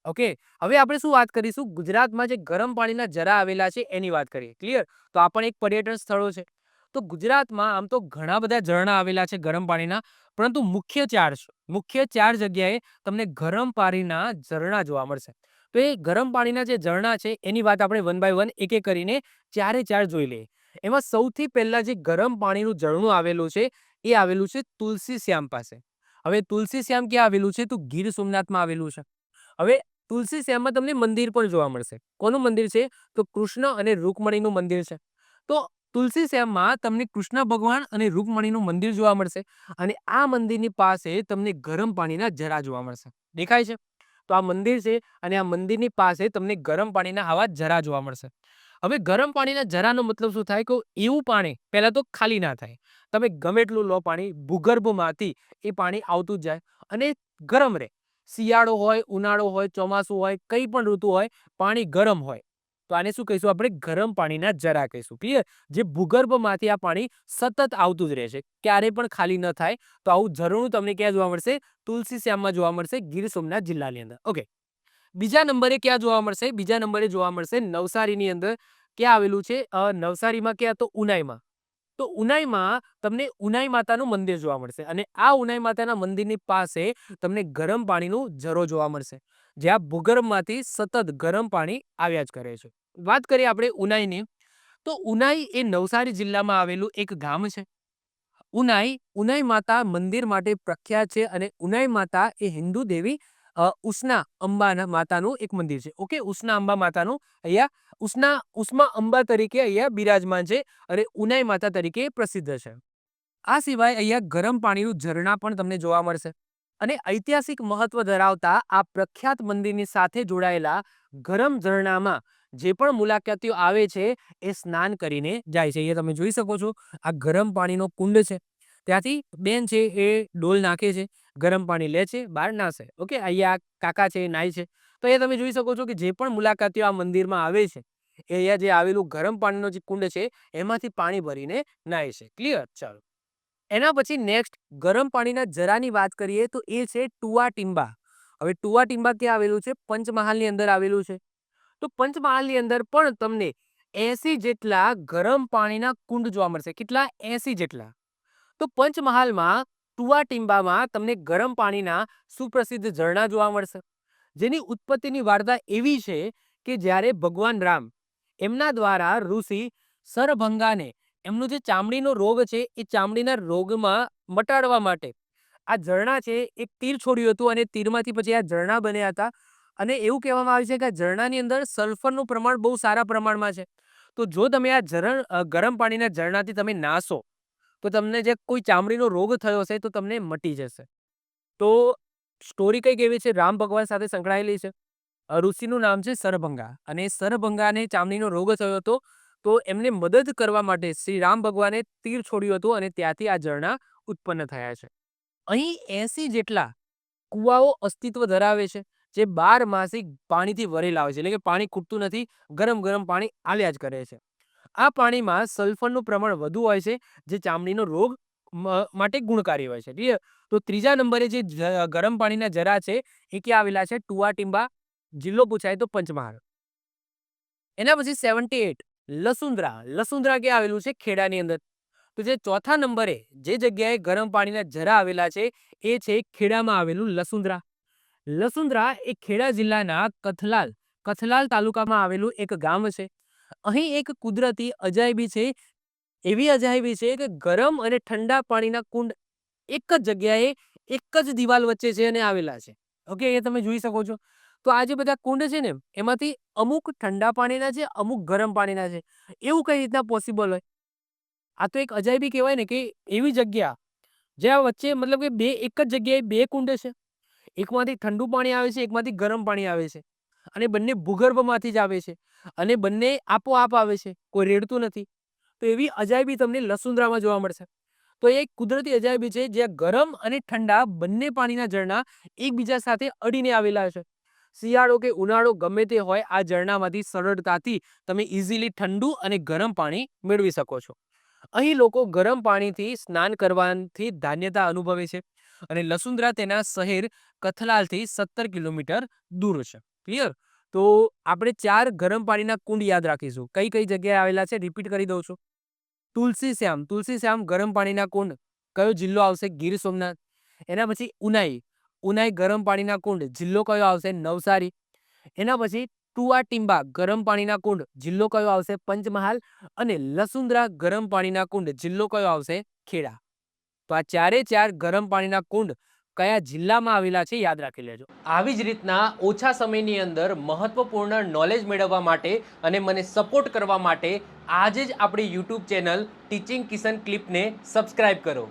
Okay, હવે આપણે શું વાત કરીશું, ગુજરાતમાં જે ગરમ પાણીના ઝરા આવેલા છે એની વાત કરીએ. ક્લિયર? તો આ પણ એક પર્યટન સ્થળો છે. તો ગુજરાતમાં આમ તો ઘણા બધા ઝરણા આવેલા છે ગરમ પાણીના, પરંતુ મુખ્ય ચાર છે. મુખ્ય ચાર જગ્યાએ તમને ગરમ પાણીના ઝરણા જોવા મળશે. તો એ ગરમ પાણીના જે ઝરણા છે એની વાત આપણે વન બાય વન એક એક કરીને ચારે ચાર જોઈ લઈએ. એમાં સૌથી પહેલા જે ગરમ પાણીનું ઝરણું આવેલું છે એ આવેલું છે તુલસી શ્યામ પાસે. હવે તુલસી શ્યામ ક્યાં આવેલું છે? તો ગીર સોમનાથમાં આવેલું છે. હવે તુલસી શ્યામમાં તમને મંદિર પણ જોવા મળશે. કોનું મંદિર છે? તો કૃષ્ણ અને રૂકમણીનું મંદિર છે. તો તુલસી શ્યામમાં તમને કૃષ્ણ ભગવાન અને રૂકમણીનું મંદિર જોવા મળશે અને આ મંદિરની પાસે તમને ગરમ પાણીના ઝરા જોવા મળશે. દેખાય છે? તો આ મંદિર છે અને આ મંદિરની પાસે તમને ગરમ પાણીના આવા ઝરા જોવા મળશે. હવે ગરમ પાણીના ઝરાનો મતલબ શું થાય? કે એવું પાણી પહેલા તો ખાલી ના થાય. તમે ગમે એટલું લો પાણી, ભૂગર્ભમાંથી એ પાણી આવતું જ જાય અને ગરમ રહે. શિયાળો હોય, ઉનાળો હોય, ચોમાસું હોય, કંઈ પણ ઋતુ હોય, પાણી ગરમ હોય. તો આને શું કહીશું આપણે? ગરમ પાણીના ઝરા કહીશું. ક્લિયર? જે ભૂગર્ભમાંથી આ પાણી સતત આવતું જ રહે છે. ક્યારેય પણ ખાલી ન થાય. તો આવું ઝરણું તમને ક્યાં જોવા મળશે? તુલસી શ્યામમાં જોવા મળશે, ગીર સોમનાથ જિલ્લાની અંદર. ઓકે. બીજા નંબરે ક્યાં જોવા મળશે? બીજા નંબરે જોવા મળશે નવસારીની અંદર. ક્યાં આવેલું છે? નવસારીમાં ક્યાં? તો ઉનાઈમાં. તો ઉનાઈમાં તમને ઉનાઈ માતાનું મંદિર જોવા મળશે અને આ ઉનાઈ માતાના મંદિરની પાસે તમને ગરમ પાણીનું ઝરો જોવા મળશે, જ્યાં ભૂગર્ભમાંથી સતત ગરમ પાણી આવ્યા જ કરે છે. વાત કરીએ આપણે ઉનાઈની, તો ઉનાઈ એ નવસારી જિલ્લામાં આવેલું એક ગામ છે. ઉનાઈ માતા મંદિર માટે પ્રખ્યાત છે અને ઉનાઈ માતા એ હિન્દુ દેવી ઉષ્ણા અંબાના માતાનું એક મંદિર છે. ઓકે, ઉષ્ણા અંબા માતાનું અહીંયા ઉષ્મા અંબા તરીકે અહીંયા બિરાજમાન છે અને ઉનાઈ માતા તરીકે પ્રસિદ્ધ છે. આ સિવાય અહીંયા ગરમ પાણીનું ઝરણા પણ તમને જોવા મળશે અને ઐતિહાસિક મહત્વ ધરાવતા આ પ્રખ્યાત મંદિરની સાથે જોડાયેલા ગરમ ઝરણામાં જે પણ મુલાકાતીઓ આવે છે એ સ્નાન કરીને જાય છે. અહીંયા તમે જોઈ શકો છો, આ ગરમ પાણીનો કુંડ છે. ત્યાંથી બેન છે એ ડોલ નાખે છે, ગરમ પાણી લે છે, બહાર નાશે. ઓકે, અહીંયા કાકા છે એ નાય છે. તો એ તમે જોઈ શકો છો કે જે પણ મુલાકાતીઓ આ મંદિરમાં આવે છે એ અહીંયા જે આવેલું ગરમ પાણીનો જે કુંડ છે એમાંથી પાણી ભરીને નાય છે. ક્લિયર? ચાલો. એના પછી નેક્સ્ટ ગરમ પાણીના ઝરાની વાત કરીએ તો એ છે ટુઆ ટીંબા. હવે ટુઆ ટીંબા ક્યાં આવેલું છે? પંચમહાલની અંદર આવેલું છે. તો પંચમહાલની અંદર પણ તમને 80 જેટલા ગરમ પાણીના કુંડ જોવા મળશે. કેટલા? 80 જેટલા. તો પંચમહાલમાં ટુઆ ટીંબામાં તમને ગરમ પાણીના સુપ્રસિદ્ધ ઝરણા જોવા મળશે, જેની ઉત્પત્તિની વાર્તા એવી છે કે જ્યારે ભગવાન રામ એમના દ્વારા ઋષિ સરભંગાને એમનો જે ચામડીનો રોગ છે એ ચામડીના રોગમાં મટાડવા માટે આ ઝરણા છે એક તીર છોડ્યું હતું અને તીરમાંથી પછી આ ઝરણા બન્યા હતા અને એવું કહેવામાં આવે છે કે આ ઝરણાની અંદર સલ્ફરનું પ્રમાણ બહુ સારા પ્રમાણમાં છે. તો જો તમે આ ગરમ પાણીના ઝરણાથી તમે નાશો તો તમને જે કોઈ ચામડીનો રોગ થયો હશે તો તમને મટી જશે. તો સ્ટોરી કંઈક એવી છે, રામ ભગવાન સાથે સંકળાયેલી છે. ઋષિનું નામ છે સરભંગા અને સરભંગાને ચામડીનો રોગ થયો હતો. તો એમને મદદ કરવા માટે શ્રી રામ ભગવાને તીર છોડ્યું હતું અને ત્યાંથી આ ઝરણા ઉત્પન્ન થયા છે. અહીં 80 જેટલા કુવાઓ અસ્તિત્વ ધરાવે છે, જે 12 માસિક પાણીથી ભરેલા હોય છે. એટલે કે પાણી ખૂટતું નથી, ગરમ ગરમ પાણી આવ્યા જ કરે છે. આ પાણીમાં સલ્ફરનું પ્રમાણ વધુ હોય છે, જે ચામડીનો રોગ માટે ગુણકારી હોય છે. ક્લિયર? તો ત્રીજા નંબરે જે ગરમ પાણીના ઝરા છે એ ક્યાં આવેલા છે? ટુઆ ટીંબા. જિલ્લો પૂછાય તો પંચમહાલ. એના પછી 78 લસુંદ્રા. લસુંદ્રા ક્યાં આવેલું છે? ખેડાની અંદર. તો જે ચોથા નંબરે જે જગ્યાએ ગરમ પાણીના ઝરા આવેલા છે એ છે ખેડામાં આવેલું લસુંદ્રા. લસુંદ્રા એ ખેડા જિલ્લાના કથલાલ તાલુકામાં આવેલું એક ગામ છે. અહીં એક કુદરતી અજાયબી છે. એવી અજાયબી છે કે ગરમ અને ઠંડા પાણીના કુંડ એક જ જગ્યાએ એક જ દિવાલ વચ્ચે છે અને આવેલા છે. ઓકે, એ તમે જોઈ શકો છો. તો આ જે બધા કુંડ છે ને એમાંથી અમુક ઠંડા પાણીના છે, અમુક ગરમ પાણીના છે. એવું કઈ રીતના પોસિબલ હોય? આ તો એક અજાયબી કહેવાય ને, કે એવી જગ્યા જ્યાં વચ્ચે મતલબ કે બે એક જ જગ્યાએ બે કુંડ છે. એકમાંથી ઠંડુ પાણી આવે છે, એકમાંથી ગરમ પાણી આવે છે અને બંને ભૂગર્ભમાંથી જ આવે છે અને બંને આપોઆપ આવે છે, કોઈ રેડતું નથી. તો એવી અજાયબી તમને લસુંદ્રામાં જોવા મળશે. તો એ એક કુદરતી અજાયબી છે જ્યાં ગરમ અને ઠંડા બંને પાણીના ઝરણા એકબીજા સાથે અડીને આવેલા છે. શિયાળો કે ઉનાળો ગમે તે હોય, આ ઝરણામાંથી સરળતાથી તમે ઇઝીલી ઠંડુ અને ગરમ પાણી મેળવી શકો છો. અહીં લોકો ગરમ પાણીથી સ્નાન કરવાથી ધાન્યતા અનુભવે છે અને લસુંદ્રા તેના શહેર કથલાલથી 17 કિલોમીટર દૂર છે. ક્લિયર? તો આપણે 4 ગરમ પાણીના કુંડ યાદ રાખીશું. કઈ કઈ જગ્યાએ આવેલા છે રિપીટ કરી દઉં છું. તુલસીશ્યામ ગરમ પાણીના કુંડ કયો જિલ્લો આવશે? ગીર સોમનાથ. એના પછી ઉનાઈ ગરમ પાણીના કુંડ જિલ્લો કયો આવશે? નવસારી. એના પછી તુઆટીંબા ગરમ પાણીના કુંડ જિલ્લો કયો આવશે? પંચમહાલ. અને લસુંદરા ગરમ પાણીના કુંડ જિલ્લો કયો આવશે? ખેડા. તો આ ચારે ચાર ગરમ પાણીના કુંડ કયા જિલ્લામાં આવેલા છે યાદ રાખી લેજો. આવી જ રીતના ઓછા સમયની અંદર મહત્વપૂર્ણ નોલેજ મેળવવા માટે અને મને સપોર્ટ કરવા માટે આજે જ આપણી યુટ્યુબ ચેનલ ટીચિંગ કિશન ક્લિપને સબસ્ક્રાઇબ કરો.